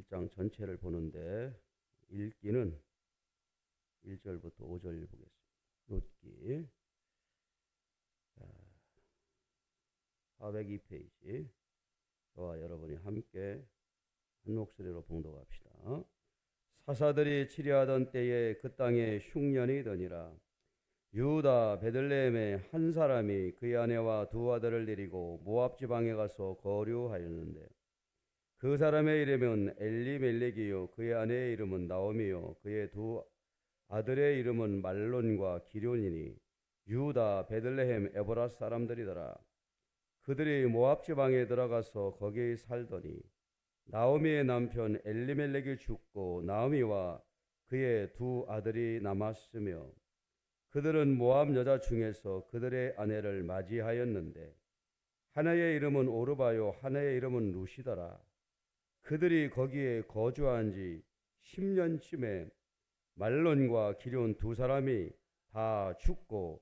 1장 전체를 보는데 읽기는 1절부터 5절 보겠습니다. 룻기 402페이지 저와 여러분이 함께 한 목소리로 봉독합시다. 사사들이 치리하던 때에 그 땅에 흉년이 더니라. 유다 베들레헴의 한 사람이 그의 아내와 두 아들을 데리고 모압 지방에 가서 거류하였는데 그 사람의 이름은 엘리멜렉이요 그의 아내의 이름은 나오미요 그의 두 아들의 이름은 말론과 기럐이니 유다 베들레헴 에브라 사람들이더라. 그들이 모압 지방에 들어가서 거기에 살더니 나오미의 남편 엘리멜렉이 죽고 나오미와 그의 두 아들이 남았으며 그들은 모압 여자 중에서 그들의 아내를 맞이하였는데 하나의 이름은 오르바요 하나의 이름은 루시더라. 그들이 거기에 거주한 지 10년쯤에 말론과 기럐 두 사람이 다 죽고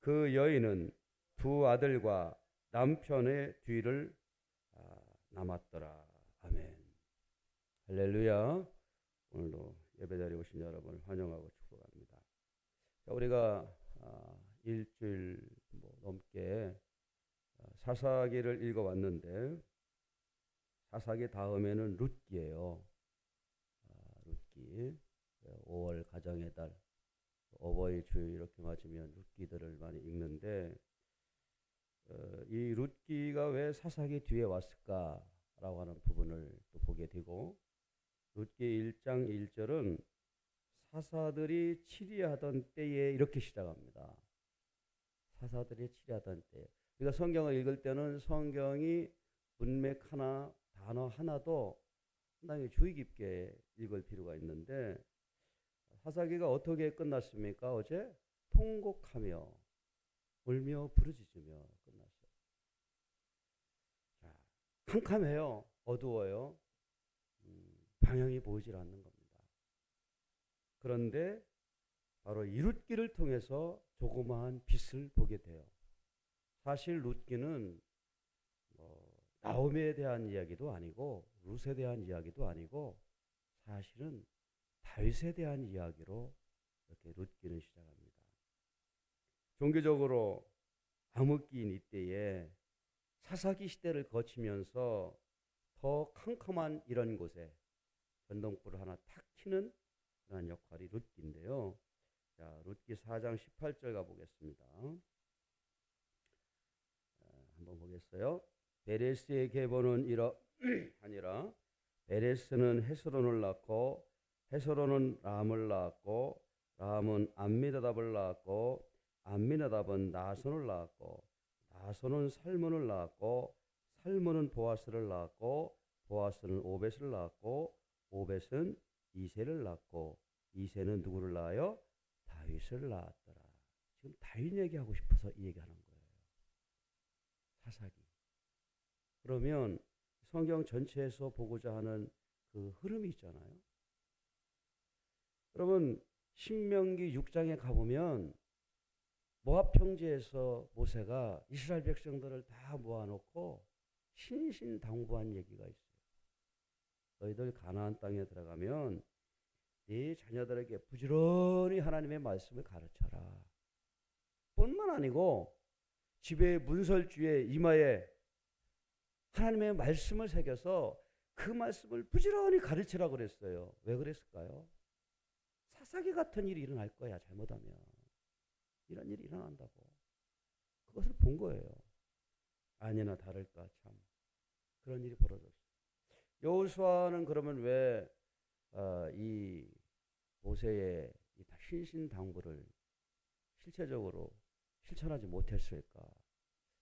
그 여인은 두 아들과 남편의 뒤를 남았더라. 아멘. 할렐루야. 오늘도 예배자리에 오신 여러분을 환영하고 축복합니다. 자, 우리가 일주일 넘게 사사기를 읽어왔는데 사사기 다음에는 룻기예요. 룻기 5월 가정의 달 어버이 주일 이렇게 맞으면 룻기들을 많이 읽는데 이 룻기가 왜 사사기 뒤에 왔을까라고 하는 부분을 또 보게 되고 룻기 1장 1절은 사사들이 치리하던 때에 이렇게 시작합니다. 사사들이 치리하던 때. 우리가 성경을 읽을 때는 성경이 문맥 하나, 단어 하나도 상당히 주의 깊게 읽을 필요가 있는데 사사기가 어떻게 끝났습니까? 어제 통곡하며 울며 부르짖으며 끝났어요. 자, 캄캄해요. 어두워요. 방향이 보이질 않는 겁니다. 그런데 바로 이 룻기를 통해서 조그마한 빛을 보게 돼요. 사실 룻기는 나오미에 대한 이야기도 아니고 룻에 대한 이야기도 아니고 사실은 다윗에 대한 이야기로 이렇게 룻기는 시작합니다. 종교적으로 암흑기인 이때에 사사기 시대를 거치면서 더 캄캄한 이런 곳에 전등불을 하나 탁 켜는 그런 역할이 룻기인데요. 자, 룻기 4장 18절 가보겠습니다. 한번 보겠어요. 베레스의 계보는 아니라 베레스는 헤스론을 낳고 헤스론은 람을 낳았고 람은 암미나답을 낳았고 암미나답은 나손을 낳았고 나손은 살몬을 낳았고 살몬은 보아스를 낳았고 보아스는 오벳을 낳았고 오벳은 이새를 낳고 이새는 누구를 낳아요? 다윗을 낳았더라. 지금 다윗 얘기하고 싶어서 이 얘기하는 거예요. 사사기. 그러면 성경 전체에서 보고자 하는 그 흐름이 있잖아요. 여러분 신명기 6장에 가보면 모압 평지에서 모세가 이스라엘 백성들을 다 모아놓고 신신당부한 얘기가 있어요. 너희들 가나안 땅에 들어가면 네 자녀들에게 부지런히 하나님의 말씀을 가르쳐라. 뿐만 아니고 집에 문설주에 이마에 하나님의 말씀을 새겨서 그 말씀을 부지런히 가르치라고 그랬어요. 왜 그랬을까요? 사사기 같은 일이 일어날 거야. 잘못하면. 이런 일이 일어난다고. 그것을 본 거예요. 아니나 다를까 참. 그런 일이 벌어졌어요. 여호수아는 그러면 왜 이 모세의 신신당부를 실체적으로 실천하지 못했을까?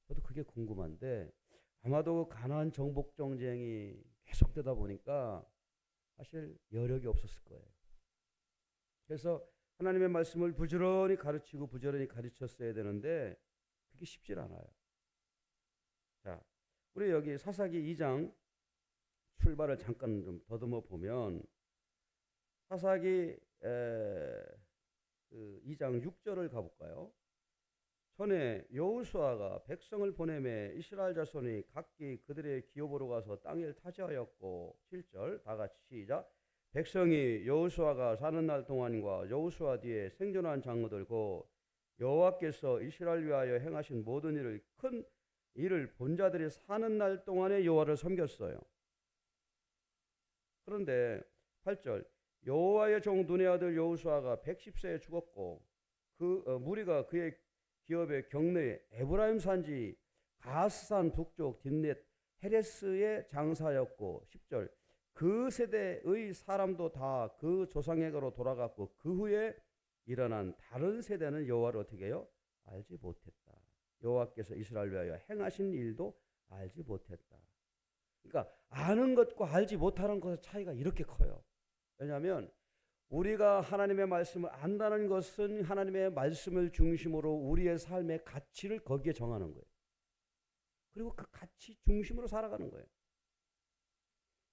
저도 그게 궁금한데 아마도 가나안 정복 정쟁이 계속되다 보니까 사실 여력이 없었을 거예요. 그래서 하나님의 말씀을 부지런히 가르치고 부지런히 가르쳤어야 되는데 그게 쉽질 않아요. 자, 우리 여기 사사기 2장 출발을 잠깐 좀 더듬어 보면 사사기 2장 6절을 가볼까요? 전에 여호수아가 백성을 보내매 이스라엘 자손이 각기 그들의 기업으로 가서 땅을 차지하였고 7절 다 같이 시작. 백성이 여호수아가 사는 날 동안과 여호수아 뒤에 생존한 장로들 곧 여호와께서 이스라엘 위하여 행하신 모든 일을 큰 일을 본 자들이 사는 날 동안에 여호와를 섬겼어요. 그런데 8절 여호와의 종 눈의 아들 여호수아가 110세에 죽었고 그 무리가 그의 기업의 경내에 에브라임 산지 가스산 북쪽 딥넷 헤레스의 장사였고 10절 그 세대의 사람도 다 그 조상에게로 돌아갔고 그 후에 일어난 다른 세대는 여호와를 어떻게 해요? 알지 못했다. 여호와께서 이스라엘 위하여 행하신 일도 알지 못했다. 그러니까 아는 것과 알지 못하는 것의 차이가 이렇게 커요. 왜냐하면 우리가 하나님의 말씀을 안다는 것은 하나님의 말씀을 중심으로 우리의 삶의 가치를 거기에 정하는 거예요. 그리고 그 가치 중심으로 살아가는 거예요.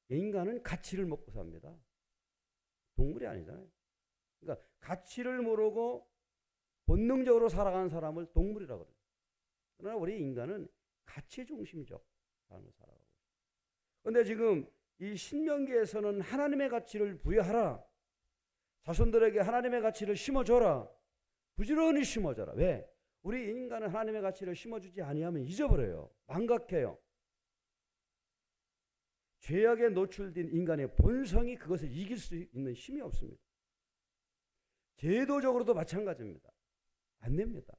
인간은 가치를 먹고 삽니다. 동물이 아니잖아요. 그러니까 가치를 모르고 본능적으로 살아가는 사람을 동물이라고 그래요. 그러나 우리 인간은 가치 중심적 삶을 살아가고 있어요. 그런데 지금 이 신명기에서는 하나님의 가치를 부여하라. 자손들에게 하나님의 가치를 심어줘라. 부지런히 심어줘라. 왜? 우리 인간은 하나님의 가치를 심어주지 아니하면 잊어버려요. 망각해요. 죄악에 노출된 인간의 본성이 그것을 이길 수 있는 힘이 없습니다. 제도적으로도 마찬가지입니다. 안 됩니다.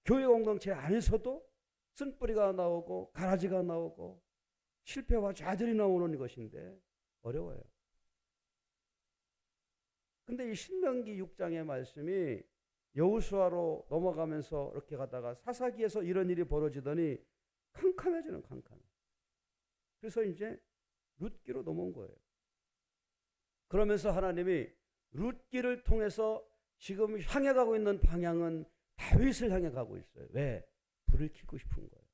교회 공동체 안에서도 쓴뿌리가 나오고 가라지가 나오고 실패와 좌절이 나오는 것인데 어려워요. 근데 이 신명기 6장의 말씀이 여호수아로 넘어가면서 이렇게 가다가 사사기에서 이런 일이 벌어지더니 캄캄해지는 캄캄해. 그래서 이제 룻기로 넘어온 거예요. 그러면서 하나님이 룻기를 통해서 지금 향해 가고 있는 방향은 다윗을 향해 가고 있어요. 왜? 불을 켜고 싶은 거예요.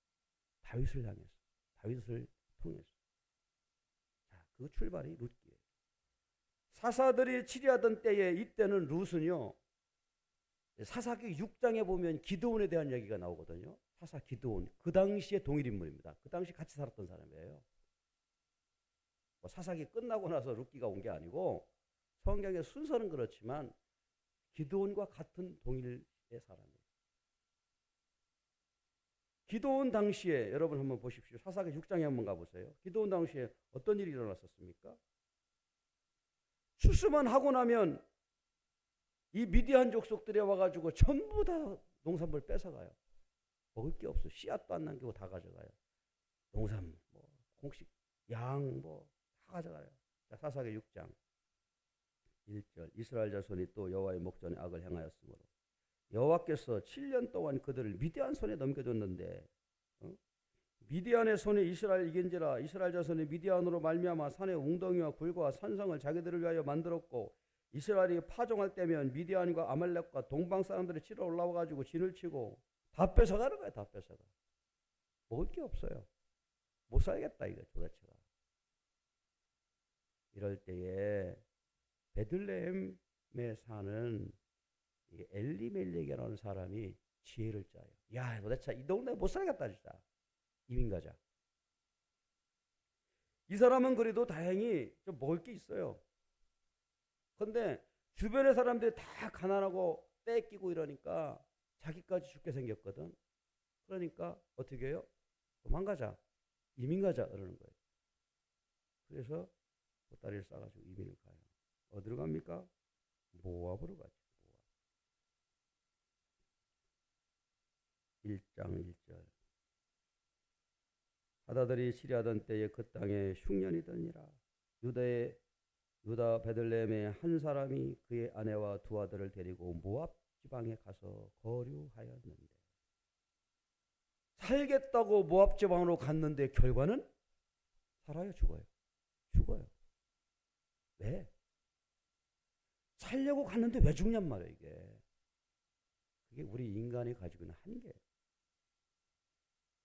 다윗을 향해서. 다윗을 통해서. 자, 그 출발이 룻기예요. 사사들이 치리하던 때에 이때는 룻은요. 사사기 6장에 보면 기드온에 대한 얘기가 나오거든요. 사사 기드온. 그 당시에 동일 인물입니다. 그 당시 같이 살았던 사람이에요. 뭐 사사기 끝나고 나서 룻기가 온 게 아니고 성경의 순서는 그렇지만 기드온과 같은 동일의 사람이에요. 기드온 당시에 여러분 한번 보십시오. 사사기 6장에 한번 가보세요. 기드온 당시에 어떤 일이 일어났었습니까? 추수만 하고 나면 이 미디안 족속들이 와가지고 전부 다 농산물 뺏어가요. 먹을 게 없어. 씨앗도 안 남기고 다 가져가요. 농산, 뭐 공식, 양, 뭐 다 가져가요. 자, 사사기 6장 1절 이스라엘 자손이 또 여호와의 목전에 악을 행하였으므로 여호와께서 7년 동안 그들을 미디안 손에 넘겨줬는데 미디안의 손에 이스라엘 이긴지라 이스라엘 자손이 미디안으로 말미암아 산의 웅덩이와 굴과 산성을 자기들을 위하여 만들었고 이스라엘이 파종할 때면 미디안과 아말렉과 동방 사람들이 치러 올라와 가지고 진을 치고 다 뺏어가는 거야. 다 뺏어가. 먹을 게 없어요. 못 살겠다 이거 도대체가. 이럴 때에 베들레헴에 사는 엘리멜렉이라는 사람이 지혜를 짜요. 야, 도대체 이 동네 못 살겠다 진짜. 이민 가자. 이 사람은 그래도 다행히 좀 먹을 게 있어요. 그런데 주변의 사람들이 다 가난하고 떼끼고 이러니까 자기까지 죽게 생겼거든. 그러니까 어떻게 해요? 도망가자. 이민 가자 그러는 거예요. 그래서 보따리를 싸가지고 이민을 가요. 어디로 갑니까? 모압으로 가죠. 모압. 1장 1절 하다들이 치리하던 때에 그 땅에 흉년이더니라. 유다 베들레헴의 한 사람이 그의 아내와 두 아들을 데리고 모압 지방에 가서 거류하였는데 살겠다고 모압 지방으로 갔는데 결과는 살아요, 죽어요? 죽어요. 왜? 살려고 갔는데 왜 죽냔 말이에요, 이게. 그게 우리 인간이 가지고 있는 한계예요.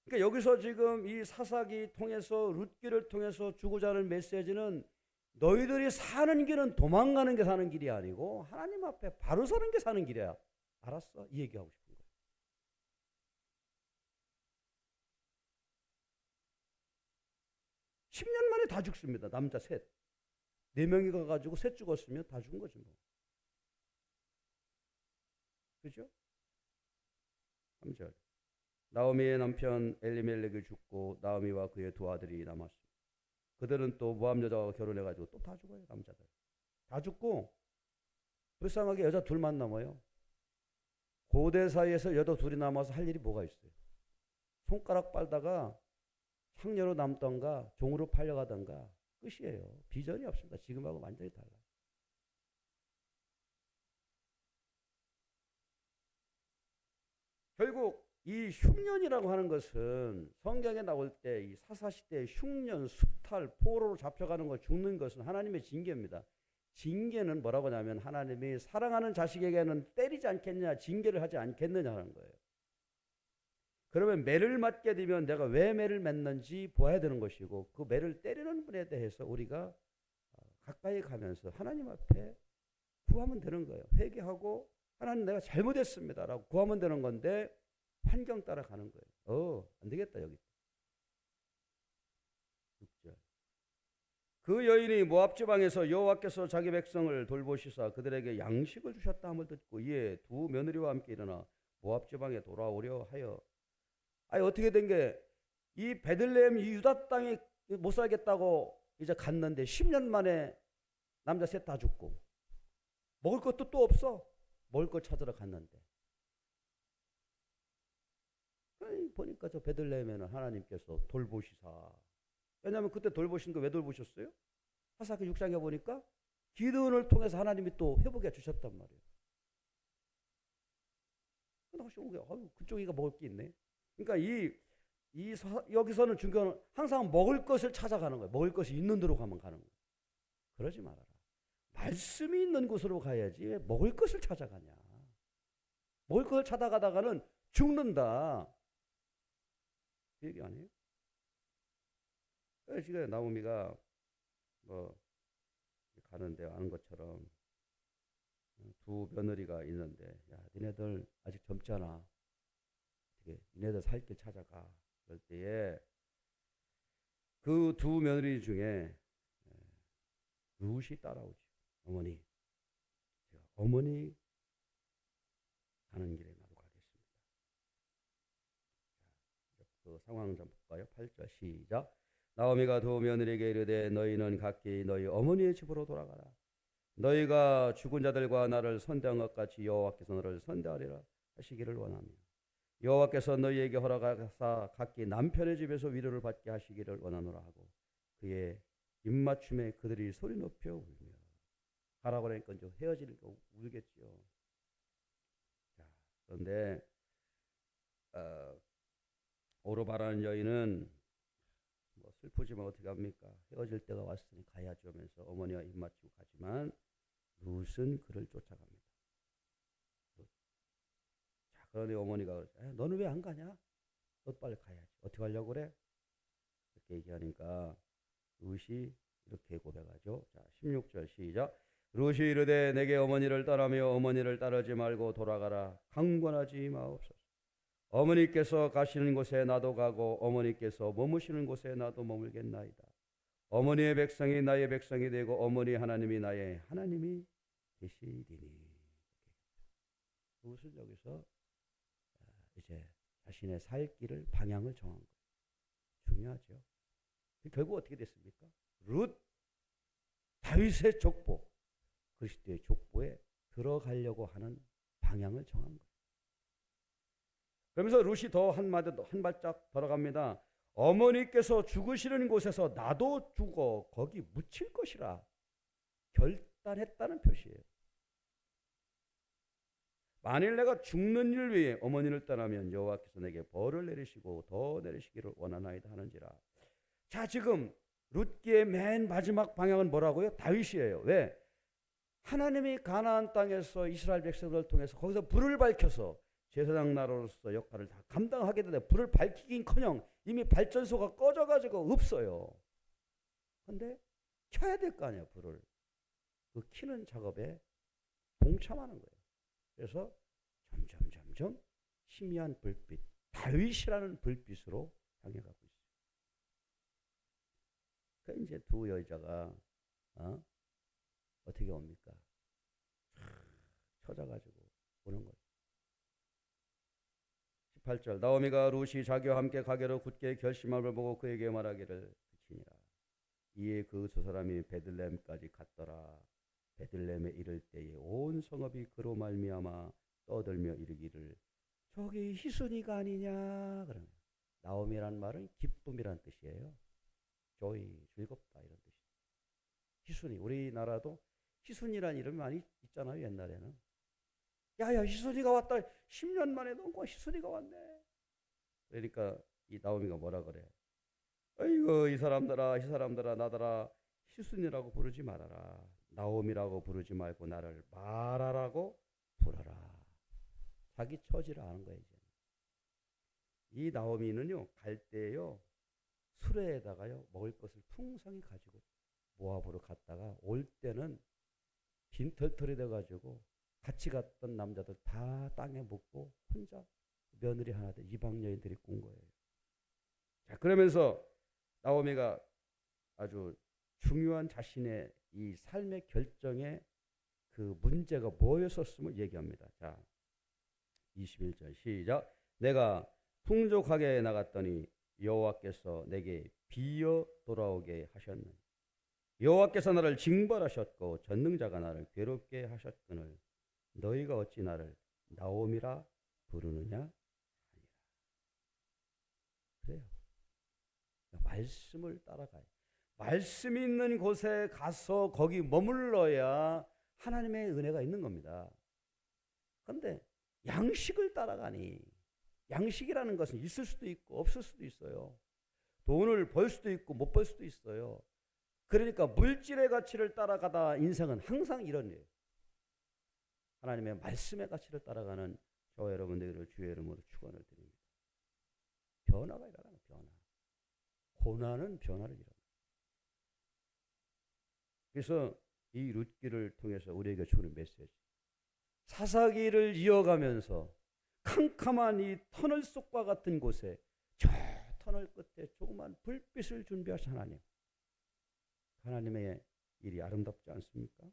그러니까 여기서 지금 이 사사기 통해서 룻기를 통해서 주고자 하는 메시지는 너희들이 사는 길은 도망가는 게 사는 길이 아니고 하나님 앞에 바로 서는 게 사는 길이야. 알았어? 이 얘기하고 싶은 거야. 10년 만에 다 죽습니다. 남자 셋. 4명이 가가지고 셋 죽었으면 다 죽은 거지 뭐. 그죠? 3절. 나오미의 남편 엘리멜렉이 죽고 나오미와 그의 두 아들이 남았습니다. 그들은 또 모함 여자와 결혼해가지고 또 다 죽어요. 남자들 다 죽고 불쌍하게 여자 둘만 남아요. 고대 사이에서 여자 둘이 남아서 할 일이 뭐가 있어요? 손가락 빨다가 창녀로 남던가 종으로 팔려가던가 끝이에요. 비전이 없습니다. 지금하고 완전히 달라요. 결국 이 흉년이라고 하는 것은 성경에 나올 때 이 사사시대의 흉년, 수탈, 포로로 잡혀가는 거 죽는 것은 하나님의 징계입니다. 징계는 뭐라고 하냐면 하나님이 사랑하는 자식에게는 때리지 않겠느냐, 징계를 하지 않겠느냐 하는 거예요. 그러면 매를 맞게 되면 내가 왜 매를 맺는지 보아야 되는 것이고 그 매를 때리는 분에 대해서 우리가 가까이 가면서 하나님 앞에 구하면 되는 거예요. 회개하고 하나님 내가 잘못했습니다라고 구하면 되는 건데 환경 따라 가는 거예요. 안 되겠다 여기. 6절. 그 여인이 모압 지방에서 여호와께서 자기 백성을 돌보시사 그들에게 양식을 주셨다 함을 듣고 이에 두 며느리와 함께 일어나 모압 지방에 돌아오려 하여. 아니 어떻게 된 게 이 베들레헴 이 유다 땅에 못 살겠다고 이제 갔는데 10년 만에 남자 셋 다 죽고 먹을 것도 또 없어. 먹을 것 찾으러 갔는데 보니까 저 베들레헴에는 하나님께서 돌보시사. 왜냐하면 그때 돌보신 거 왜 돌보셨어요? 사사기 6장에 보니까 기드온을 통해서 하나님이 또 회복해 주셨단 말이에요. 그쪽이가 먹을 게 있네. 그러니까 여기서는 중요한 항상 먹을 것을 찾아가는 거예요. 먹을 것이 있는 데로 가면 가는 거예요. 그러지 말아라. 말씀이 있는 곳으로 가야지 왜 먹을 것을 찾아가냐. 먹을 것을 찾아가다가는 죽는다. 그 얘기 아니에요? 지금 나오미가 뭐 가는데 아는 것처럼 두 며느리가 있는데 야 니네들 아직 젊잖아. 어떻게 니네들 살 길 찾아가. 그럴 때에 그 두 며느리 중에 룻이 따라오죠. 어머니 제가 어머니 가는 길에 나도 가겠습니다. 자, 그 상황 좀 볼까요? 8절 시작. 나오미가 두 며느리에게 이르되 너희는 각기 너희 어머니의 집으로 돌아가라. 너희가 죽은 자들과 나를 선대한 것 같이 여호와께서 너를 선대하리라 하시기를 원하며 여호와께서 너희에게 허락하사 각기 남편의 집에서 위로를 받게 하시기를 원하노라 하고 그의 입맞춤에 그들이 소리 높여 울며. 가라고 그러니까 이제 헤어지니까 울겠죠. 자, 그런데 오르바라는 여인은 뭐 슬프지만 어떻게 합니까? 헤어질 때가 왔으니 가야죠 하면서 어머니와 입맞추고 가지만 룻은 그를 쫓아갑니다. 자, 그런데 어머니가 그러죠. 너는 왜 안 가냐? 너 빨리 가야지. 어떻게 하려고 그래? 이렇게 얘기하니까 룻이 이렇게 고백하죠. 자, 16절 시작. 룻이 이르되 내게 어머니를 따르며 어머니를 따르지 말고 돌아가라. 강권하지 마옵소서. 어머니께서 가시는 곳에 나도 가고 어머니께서 머무시는 곳에 나도 머물겠나이다. 어머니의 백성이 나의 백성이 되고 어머니 하나님이 나의 하나님이 되시리니. 룻을 여기서 이제 자신의 살 길을 방향을 정한 거예요. 중요하죠. 결국 어떻게 됐습니까? 룻 다윗의 족보 그리스도의 족보에 들어가려고 하는 방향을 정한 거예요. 그러면서 룻이 더 한 발짝 들어갑니다. 어머니께서 죽으시는 곳에서 나도 죽어 거기 묻힐 것이라 결단했다는 표시예요. 만일 내가 죽는 일 위해 어머니를 떠나면 여호와께서 내게 벌을 내리시고 더 내리시기를 원하나이다 하는지라. 자, 지금 룻기의 맨 마지막 방향은 뭐라고요? 다윗이에요. 왜? 하나님이 가나안 땅에서 이스라엘 백성들을 통해서 거기서 불을 밝혀서 제사장 나라로서 역할을 다 감당하게 되는데 불을 밝히긴커녕 이미 발전소가 꺼져가지고 없어요. 그런데 켜야 될 거 아니에요, 불을. 그 켜는 작업에 동참하는 거예요. 그래서 점점 희미한 불빛, 다윗이라는 불빛으로 향해가고 있어요. 그 이제 두 여자가 어떻게 옵니까? 쳐져가지고 오는 거죠. 18절 나오미가 룻이 자기와 함께 가기로 굳게 결심함을 보고 그에게 말하기를 그치니라. 이에 그 두 사람이 베들레헴까지 갔더라. 베들레헴에 이를 때에 온 성읍이 그로 말미암아 떠들며 이르기를 저기 희순이가 아니냐. 그러면 나오미란 말은 기쁨이란 뜻이에요. joy, 즐겁다 이런 뜻이에요. 희순이, 우리나라도 희순이란 이름이 많이 있잖아요. 옛날에는 야야 희순이가 왔다. 10년 만에 너무 희순이가 왔네. 그러니까 이 나오미가 뭐라 그래? 아이고 이 사람들아 나더라 희순이라고 부르지 말아라. 나오미라고 부르지 말고 나를 마라라고 부르라. 자기 처지를 아는 거예요. 이제. 이 나오미는요 갈 때요 수레에다가요 먹을 것을 풍성히 가지고 모압으로 갔다가 올 때는 빈털털이 돼가지고 같이 갔던 남자들 다 땅에 묻고 혼자 며느리 하나 돼 이방 여인들이 꾼 거예요. 자 그러면서 나오미가 아주 중요한 자신의 이 삶의 결정에 그 문제가 뭐였었음을 얘기합니다. 자 21절 시작. 내가 풍족하게 나갔더니 여호와께서 내게 비어 돌아오게 하셨느니 여호와께서 나를 징벌하셨고 전능자가 나를 괴롭게 하셨거늘 너희가 어찌 나를 나오미라 부르느냐. 그래요. 말씀을 따라가요. 말씀이 있는 곳에 가서 거기 머물러야 하나님의 은혜가 있는 겁니다. 그런데 양식을 따라가니 양식이라는 것은 있을 수도 있고 없을 수도 있어요. 돈을 벌 수도 있고 못 벌 수도 있어요. 그러니까 물질의 가치를 따라가다 인생은 항상 이런 일이에요. 하나님의 말씀의 가치를 따라가는 저와 여러분들을 주의 이름으로 축원을 드립니다. 변화가 일어나는 변화. 고난은 변화를 일어납니다. 그래서 이 룻기를 통해서 우리에게 주는 메시지. 사사기를 이어가면서 캄캄한 이 터널 속과 같은 곳에 저 터널 끝에 조그만 불빛을 준비하신 하나님. 하나님의 일이 아름답지 않습니까?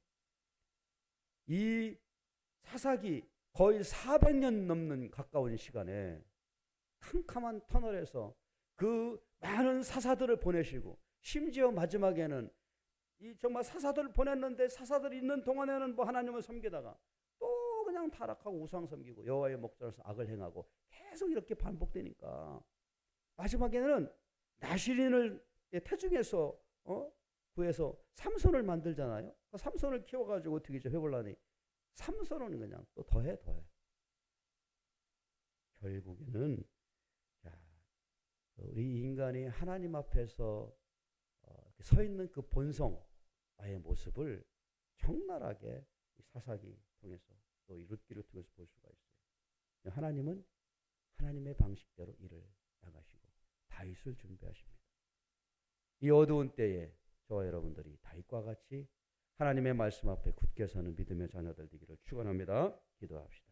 이 사사기 거의 400년 넘는 가까운 시간에 캄캄한 터널에서 그 많은 사사들을 보내시고 심지어 마지막에는 이 정말 사사들을 보냈는데 사사들이 있는 동안에는 뭐 하나님을 섬기다가 또 그냥 타락하고 우상 섬기고 여호와의 목전에서 악을 행하고 계속 이렇게 반복되니까 마지막에는 나실인을 태중에서 구해서 삼손을 만들잖아요. 그 삼손을 키워가지고 어떻게 해보려니 삼손은 그냥 또 더해. 결국에는 우리 인간이 하나님 앞에서 서 있는 그 본성의 모습을 적나라하게 사사기 통해서 또 이 룻기를 통해서 볼 수가 있어요. 하나님은 하나님의 방식대로 일을 나가시고 다윗을 준비하십니다. 이 어두운 때에 저와 여러분들이 다윗과 같이 하나님의 말씀 앞에 굳게 서는 믿음의 자녀들 되기를 축원합니다. 기도합시다.